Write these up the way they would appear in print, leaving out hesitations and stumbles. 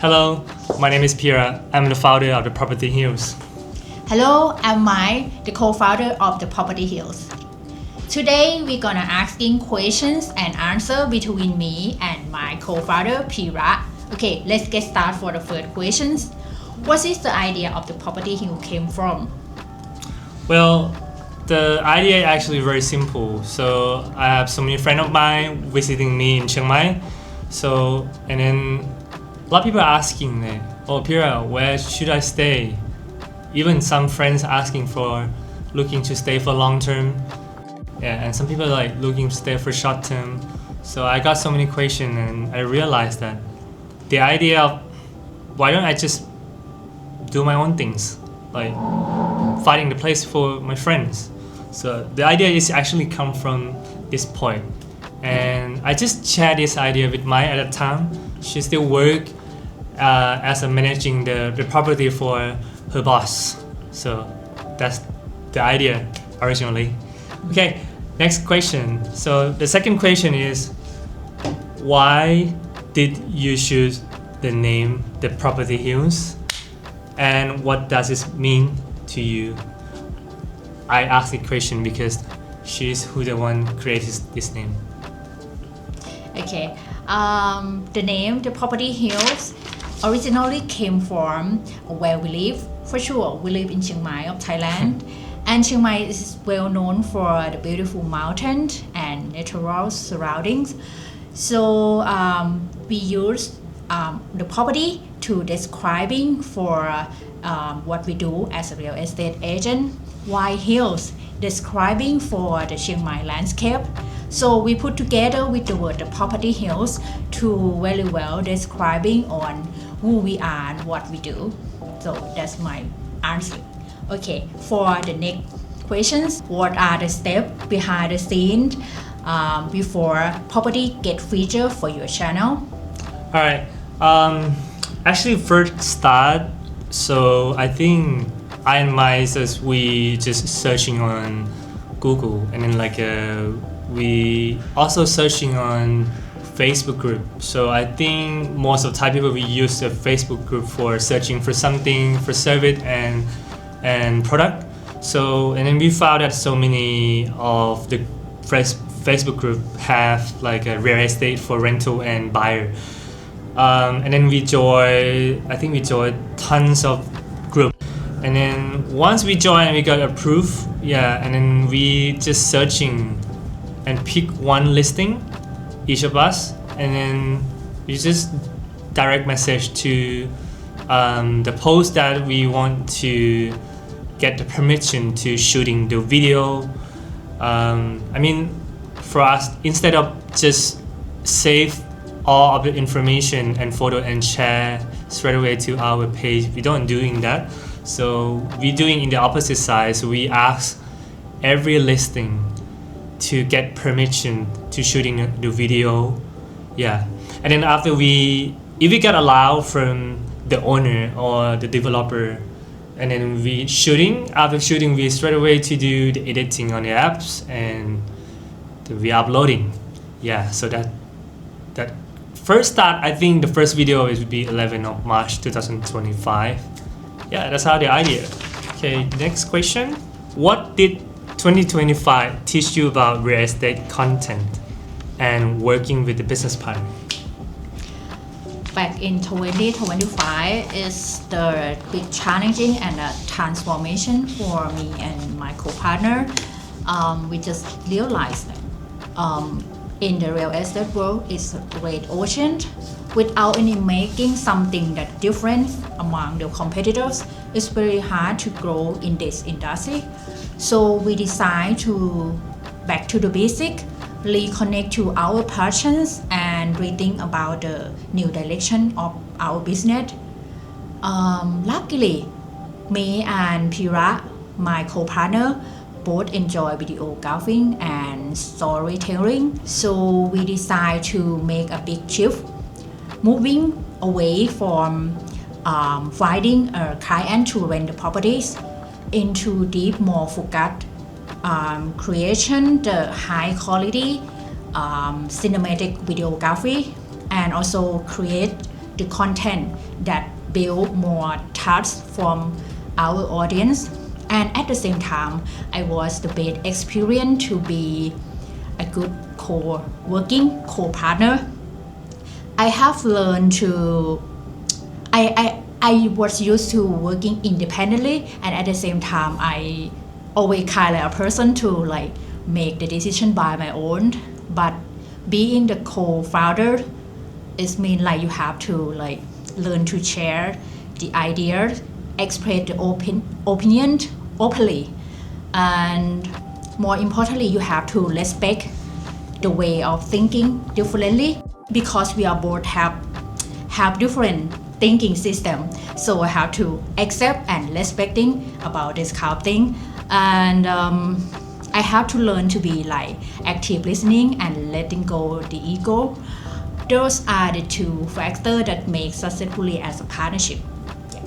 Hello, my name is Pira. I'm the founder of the Property Hills. Hello, I'm Mai, the co-founder of the Property Hills. Today, we're gonna asking questions and answer between me and my co-founder Pira. Okay, let's get started for the first questions. What is the idea of the Property Hill came from? Well, the idea is actually very simple. So I have so many friends of mine visiting me in Chiang Mai. And then a lot of people are asking, oh Pira, where should I stay? Even some friends asking for looking to stay for long term. Yeah, and some people like looking to stay for short term. So I got so many questions and I realized that the idea of why don't I just do my own things, like finding the place for my friends. So the idea is actually come from this point. And I just shared this idea with Mai at the time. She still work as a managing the property for her boss. So that's the idea originally. Okay, next question. So the second question is, why did you choose the name The Property Hills? And what does it mean to you? I asked the question because she's who the one created this name. Okay, the name The Property Hills originally came from where we live. For sure, we live in Chiang Mai of Thailand. And Chiang Mai is well known for the beautiful mountains and natural surroundings. So we use the property to describing for what we do as a real estate agent, while hills describing for the Chiang Mai landscape. So we put together with the word the Property Hills to very well describing on who we are and what we do. So that's my answer. Okay, for the next questions, what are the steps behind the scenes before property get featured for your channel? All right. Actually, first start. So I think I and Mai we just searching on Google, and then we also searching on Facebook group. So I think most of Thai people we use the Facebook group for searching for something, for service and product. So and then we found that so many of the Facebook group have like a real estate for rental and buyer. And then we joined tons of group. And then once we joined, we got approved. Yeah, and then we just searching and pick one listing, each of us, and then we just direct message to the post that we want to get the permission to shooting the video. For us, instead of just save all of the information and photo and share straight away to our page, we don't doing that. So we doing in the opposite side. So we ask every listing to get permission to shooting the video. Yeah, and then after if we get allowed from the owner or the developer, and then after shooting we straight away to do the editing on the apps and we uploading. Yeah, so that first start, I think the first video would be 11th of March 2025. Yeah, that's how the idea. Okay, next question. What did 2025 teach you about real estate content and working with the business partner? Back in 2025 is the big challenging and a transformation for me and my co-partner. We just realized that in the real estate world is a great ocean. Without any making something that different among the competitors, it's very hard to grow in this industry. So we decide to back to the basic, reconnect to our passions and rethink about the new direction of our business. Luckily, me and Pira, my co-partner, both enjoy videography and storytelling. So we decide to make a big shift, moving away from finding a client to rent the properties into deep, more focused creation, the high quality cinematic videography, and also create the content that build more trust from our audience. And at the same time, I was the best experience to be a good co-working co-partner. I have learned to I was used to working independently, and at the same time I always kind of a person to like make the decision by my own. But being the co-founder, it means like you have to like learn to share the ideas, express the opinion openly, and more importantly, you have to respect the way of thinking differently, because we are both have different thinking system. So I have to accept and respecting about this kind of thing, and I have to learn to be like active listening and letting go the ego. Those are the two factors that make successfully as a partnership. Yeah.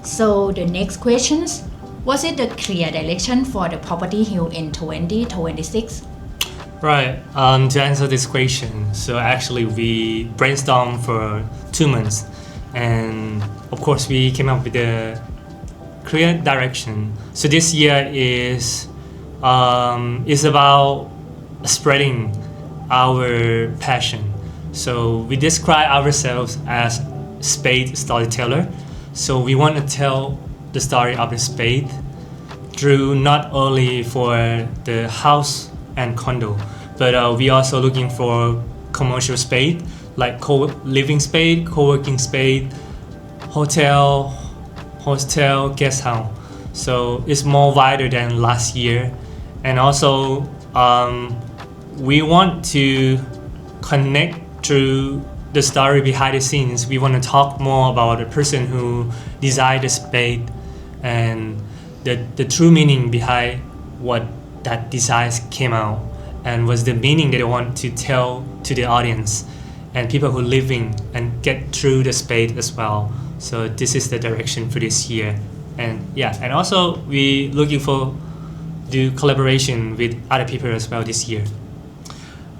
So the next questions, was it the clear direction for the Property Hill in 2026? Right. To answer this question, so actually we brainstormed for 2 months, and of course we came up with a clear direction. So this year is about spreading our passion. So we describe ourselves as spade storyteller. So we want to tell the story of the spade through not only for the house and condo, but we also looking for commercial spade like co-living spade, co-working spade, hotel, hostel, guest house. So it's more wider than last year, and also we want to connect through the story behind the scenes. We want to talk more about the person who designed the spade and the true meaning behind what that design came out, and was the meaning that they want to tell to the audience and people who living and get through the spade as well. So this is the direction for this year. And yeah, and also we looking for do collaboration with other people as well this year.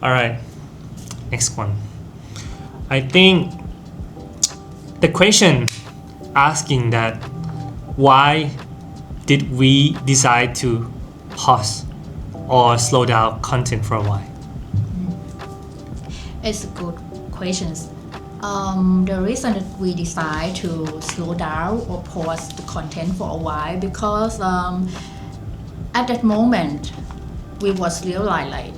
All right, next one. I think the question asking that why did we decide to pause or slow down content for a while? It's a good question. The reason that we decide to slow down or pause the content for a while, because at that moment we was realize like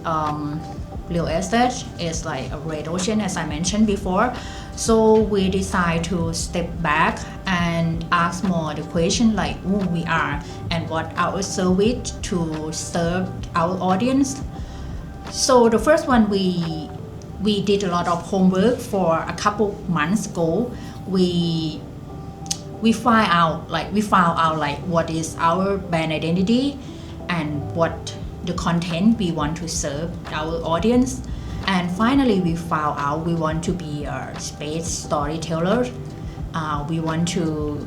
real estate is like a red ocean, as I mentioned before. So we decide to step back and ask more the question like who we are and what our service to serve our audience. So the first one, we did a lot of homework for a couple months ago. We found out like what is our brand identity and what the content we want to serve our audience. And finally we found out we want to be a space storyteller. We want to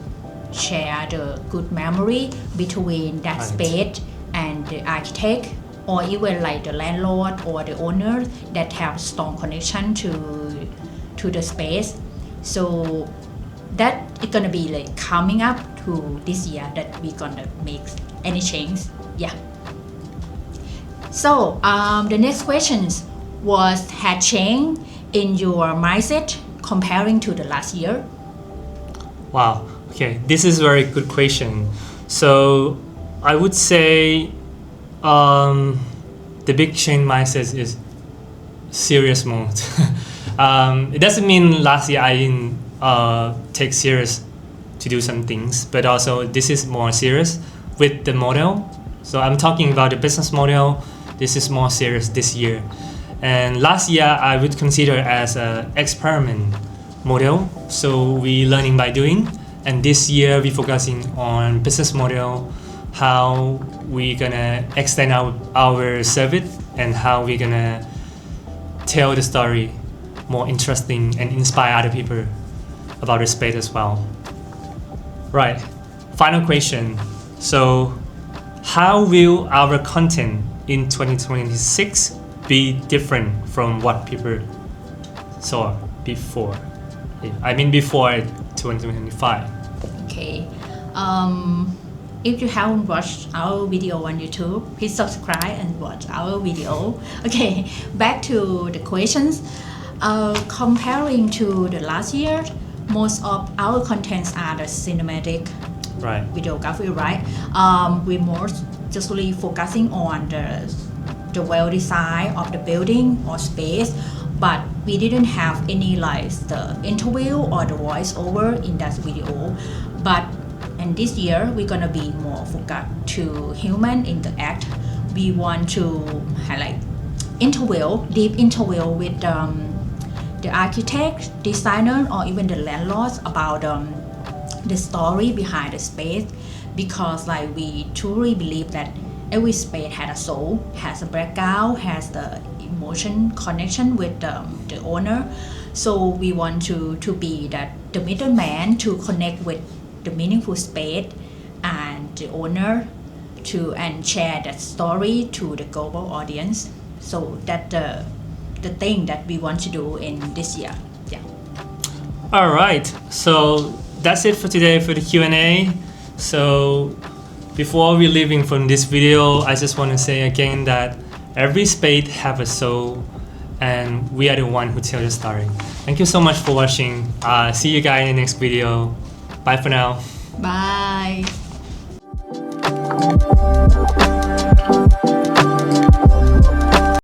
share the good memory between that space and the architect, or even like the landlord or the owner that have strong connection to the space. So that is gonna be like coming up to this year that we gonna make any change. Yeah. So the next questions was had change in your mindset comparing to the last year? Wow. Okay, this is a very good question. So I would say the big change mindset is serious mode. It doesn't mean last year I didn't take serious to do some things, but also this is more serious with the model. So I'm talking about the business model. This is more serious this year. And last year I would consider as an experiment model. So we learning by doing. And this year we focusing on business model, how we gonna extend our service and how we gonna tell the story more interesting and inspire other people about the space as well. Right, final question. So how will our content in 2026 be different from what people saw before? I mean before 2025. Okay. If you haven't watched our video on YouTube, please subscribe and watch our video. Okay, back to the questions. Comparing to the last year, most of our contents are the cinematic Right. videography, right? We more just really focusing on the well design of the building or space, but we didn't have any like the interview or the voiceover in that video. But and this year we're gonna be more focused to human interact. We want to highlight deep interview with the architect, designer, or even the landlords about the story behind the space, because like we truly believe that every space has a soul, has a background, has the emotion connection with the owner. So we want to be that the middleman to connect with the meaningful space and the owner and share that story to the global audience. So that the thing that we want to do in this year. Yeah. All right. So that's it for today for the Q&A. So before we leaving from this video, I just want to say again that every space have a soul, and we are the one who tell the story. Thank you so much for watching. See you guys in the next video. Bye for now. Bye.